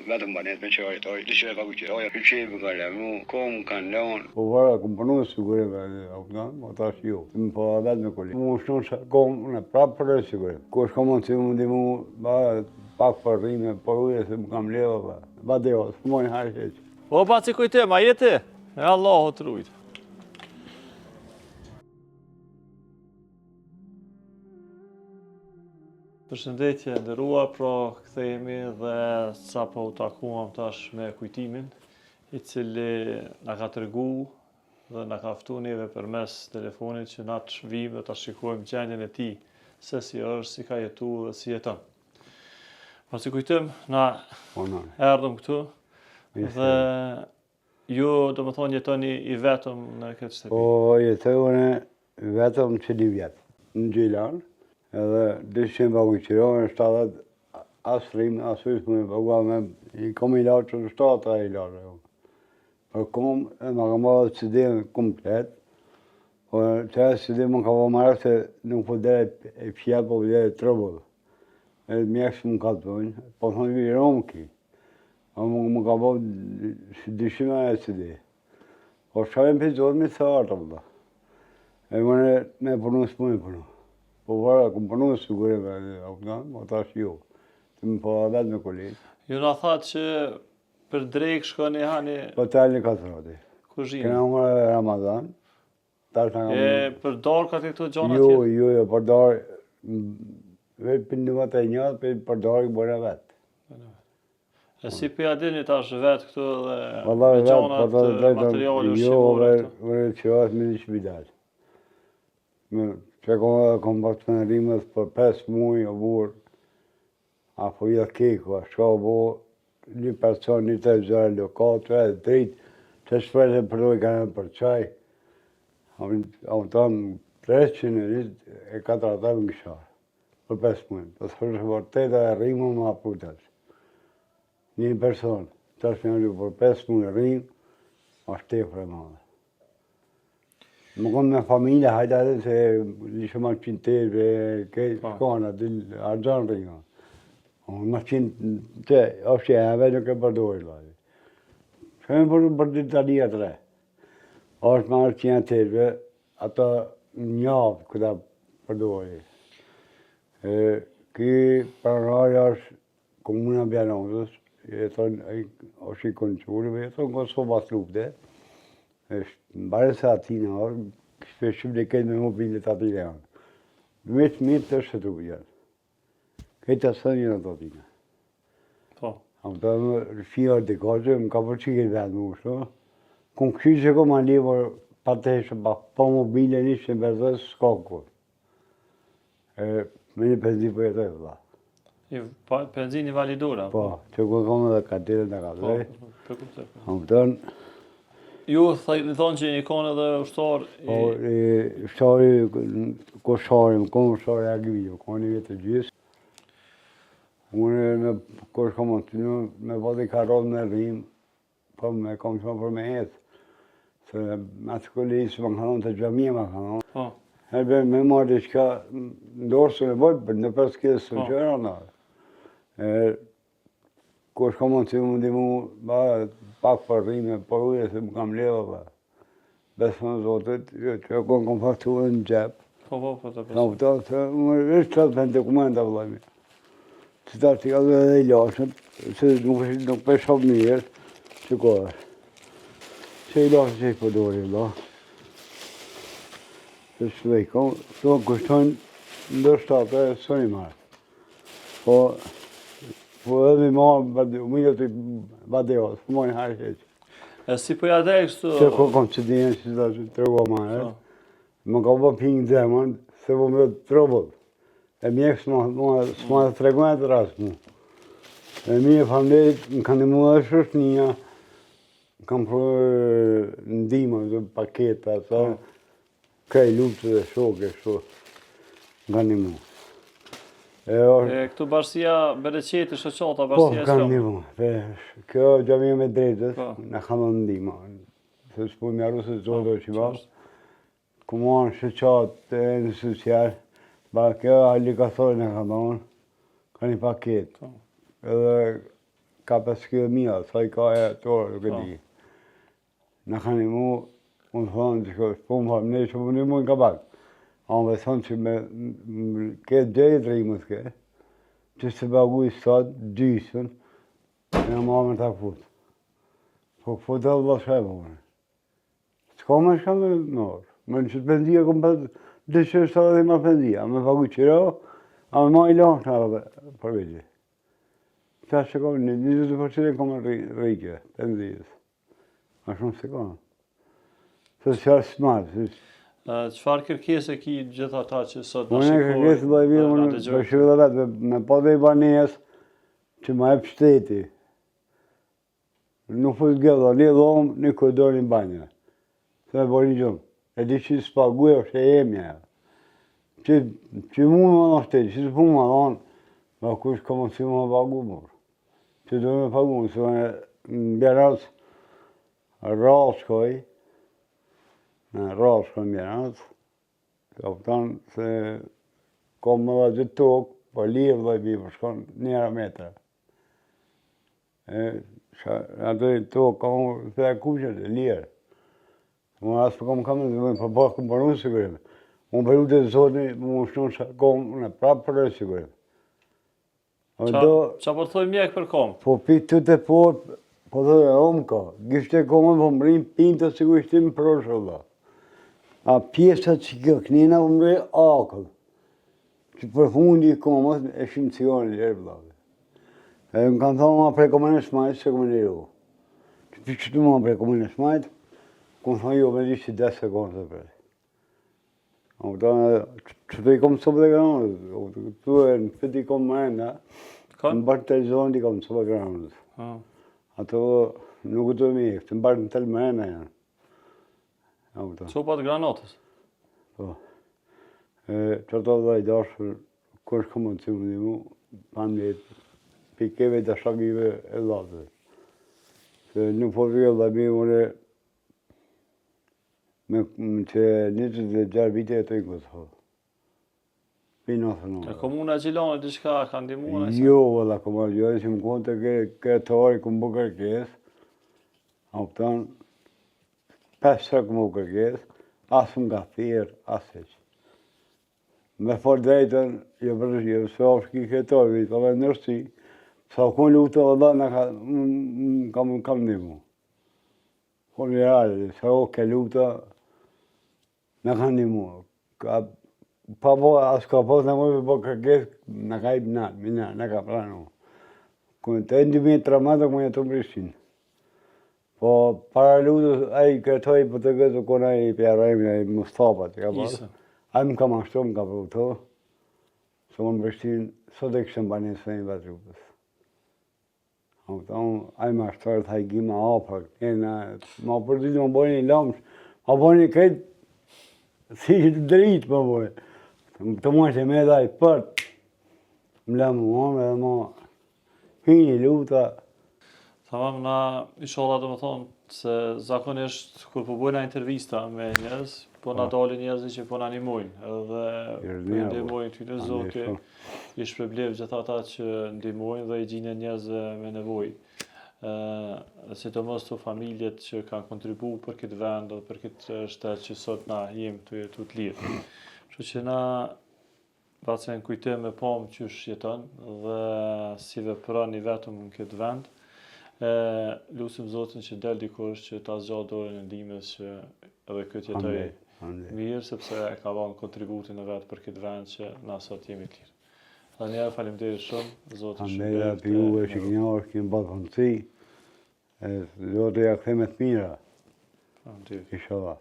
vetëm banet me qërit, të që e ka kujtira, të që e për kale, mu kom kanë leon. Po vara, kom përnu sigurive, ma ta është jo, më po vetë me kolli. Mu shtu që kom në prapë për e sigurim. Ko është komon që mu ndi mu, pak për rime, por uje se më kam leva, ba deo, së mojnë harë qeqë. O, pa që kujte, ma jeti, e Allah o të rujtë. Përshëndetje ndërua, pra kthehemi dhe sa po u takuam tash me kujtimin, i cili na ka tregu dhe na ka ftu neve përmes telefonit që na të shvim dhe ta shikojmë gjendjen e tij, se si është, si ka jetu dhe si jeton. Pas i kujtim, na erdhëm këtu dhe ju do më thonë jetoni i vetëm në këtë shtëpi. Po jetojnë vetëm që 1 vjetë, në Gjilan. Edhe 200 pagu qirohen, 70 asë rrimë, asë ujtë më pagua me, i kom i lartë që 7 i lartë. Për kom, e më kam bërë CD-në komplet, por që e CD më ka bërë marrë se nuk po dhe e fjellë, po dhe e trëbullë. E mjekë që më ka të bëjnë, po thonë vi romë ki. Më ka bërë 200 e CD. Po shkavim për gjodë mi thë artë, e më me përnu së më përnu. Po vara, kom përnu në sigurive, ma ta është jo, të më po vetë me kolegë. Ju na thatë që për drejkë shkoni hani... Hotel në Katrati. Kuzhinë. Këna unë Ramazan. Për darë ka të këto gjona tjerë? Jo, për darë, për 21, për darë i bërë vetë. E si për jadini tash vetë këtu dhe me gjonat materiale ushqimore këtu? Jo, vërë që është me një shpidat. Që kom bërë të nërimës për 5 muaj o burë, apo i keku, a shka o bo, një person, një të zërë lokatë, e dritë, që shpërë e përdoj ka në për qaj, a më tamë 300 në kësharë, për 5 muaj. Të thërë që vërteta e rrimë më aputat. Një person, që është një për 5 muaj rrimë, është te për e madhe. Më konë me familje, hajta edhe se një shumë atë qinë tërë, këtë shkona, argjanë rrinë. Më qinë të, është e eve nuk e përdojë. Shumë për Italia 3. është me arë qinë tërë, ato njavë këta përdojë. Ky pranarja është komuna Bjanonës, është i konqurëve, jeton Kosovas lufte. Në bare se atina orë, kështë dhe këtë me mobilet atina orë. Mirë të është të ujën. Këtë asë një në të atina. Po. Am të më rëfia të kazë, më ka përqi këtë vetë më ushtë. Kënë kështë që këmë ali, pa të heshë, pa mobile nishë në bezës, s'ka kërë. Me një penzi për jetë e vëlla. Penzi një validura? Po, që këmë dhe katire në katire. Po, të kuptër. Am të Ju në thonë që një konë edhe ushtarë? Po, ushtarë, më konë ushtarë e agivio, konë një vjetë të gjysë. Unë në kështë kam antinu, me vodi ka rodë me rrimë, po me kom shumë për me jetë. Se me atë këllisë më kanon të gjamia më kanon. Po. Herbe me marrë i shka ndorë së me bojtë, për në përskisë së qëra në. Kështë kam antinu më ndi mu, pak për rrime, por uje se më kam leva, besë në Zotit, që kom fakturë në gjepë. Po, të besë. Më është qatë për në dokumenta, vëllajmi. Që ta që ka dhe i lashët, se nuk për shumë mirë, që ko është. Që i lashët që i përdori, Allah. Që shvejko, të kushtojnë ndërshtate e së një marë. Po edhe mi marë, uminët i badeo, së mojnë harë qeqë. E si përja dhe kështu? Që kom që dinë që të tërgua marë, më ka po pingë zemën, se po me trobët. E mjekë s'ma të tregojnë të rasë mu. E mi e familjerit më kanë imu dhe shëshnia, kam përë ndima, paketa, kaj lupë dhe shokë, më kanë imu. Këtu bashkësia Bereqeti, Shoqata, bashkësia Po, kanë imu. Kjo gjamia me drejtës, në kanë ndima. Se s'pu më arru se zodo që ba. Kumanë Shoqatë e në social. Ba kjo alikathore në ka donë, ka një paket. Edhe ka 50.000, sa I ka e torë, nuk e di. Në kanë mu, unë thonë që po më thonë, ne që më një mund ka bakë. A më thonë që me ke dhejtë rrimët ke, që se bagu I sot, dysën, në mamën të futë. Po futë dhe dhe shemë, unë. S'ka me shkamë dhe nërë. Me në që të pendia, këmë për dëshërë së dhe ma pendia. Me pagu qëra, a me ma I lahë në për vëgjë. Ta që kam një 20% kam rrike, pendijës. A shumë se kam. Se qarë smarë. Qëfar kërkese ki gjitha ta që sot në Unë e kërkesë dhe I vjetë, unë bëshirë dhe vetë, me pa dhe I banes, që ma e shteti. Nuk fut gëllë, një dhomë, një koridor, një banja. Se me bërë një gjumë. E di që s'paguj, është e emja. Që mu më në shteti, që s'pu më dhanë, ma kush ka më si më pagu mërë. Që do me pagu, se me në bjerats, rrasë shkoj, në rrasë shkoj në bjerats, ka pëtanë se kom më dhe gjithë tokë, po lirë dhe I bërë, shkon njëra metra. Ato I tokë, ka më të e kuqët, lirë. Unë asë për kam dhe për bërë këmë përnu sigurim. Unë për të zotni, më shtonë që kom në prapë për e sigurim. Qa po të thoi mjek për kom? Po pi të të por, po të dhe omë ka. Gishte komën po më rinë pinë të siguristim për është Allah. A pjesët që kjo kënina po më rinë akëll. Që për fundi I komës e shimë ciganë lërë vëllave. E më kanë thonë ma prej komën e shmajtë se komën e ro. Që për qëtu ma prej komën e shmajtë, këmë thonë jo me di që 10 sekundë të prej. Që të I kom sopë dhe granës, këtu e në këtë I kom më enda, në bërë të zonë I kom sopë dhe granës. Ato nuk të mikë, të në bërë në telë më enda janë. Sopat granatës? Po. Që të dhe I dashër, kërë shko më të cimë një mu, pandit, pikeve të shakive e latëve. Se nuk po të dhe mi mëre, me që 26 vite e të I këtë hëllë. Pina thë në. E komuna Gjilanë diçka ka ndihmuar? Jo, vëlla, komuna Gjilanë, që më konë të këtë ori këmë bë kërkes, a pëtanë, 5 sërë këmë bë kërkes, asë më ka thirë, asë eqë. Me fort drejten, jo përshë, se ofë ki këtë ori, të dhe nërësi, sa kënë lutë vëlla, në kam ndihmu. Po në realë, se o ke lutë, në kanë një mua. Pa po, asë ka posë në mojë për po kërkes, në ka I bënatë, në ka pranu. Kënë të endi me tramatë, më jetu më rishqinë. Po, para lutës, a I kërtoj për të gëtë, kënë a I pjarojmë, a I Mustafa të ka pasë. A I më ka mashtu, më ka përto. Se më më rishqinë, sot e kështë më banë së një batë rupës. A I mashtuar të hajgi ma apër, ma përditë më bojnë I lamsh, ma bojnë I këtë, si të dritë më bojnë. Të mojnë që me dhe I përt, më lamë më edhe ma hini luta. Tamam, na inshallah do më thonë se zakonisht kur po bëjna intervista me njerëz, po na dalin njerëz që po na ndihmojnë, edhe po ndihmojnë ty në Zoti, I shpërblev gjithë ata që ndihmojnë dhe I gjinë njerëz me nevojë. Sidomos të familjet që kanë kontribu për këtë vend dhe për këtë shtetë që sot na jem të jetu të lirë. Kështu që na bacen kujtim me pomë që shjeton dhe si vepron I vetëm në këtë vend. Lusim Zotin që del dikush që ta zgjat dorën e ndihmës që edhe këtë jetoj mirë, sepse e ka dhënë kontributin e vet për këtë vend që na sot jemi të lirë. Dhe njerë faleminderit shumë, Zotin shpërblet. Faleminderit për juve që kënja është kënë bërë konci, Zotin ja këthe me të mira. Inshallah.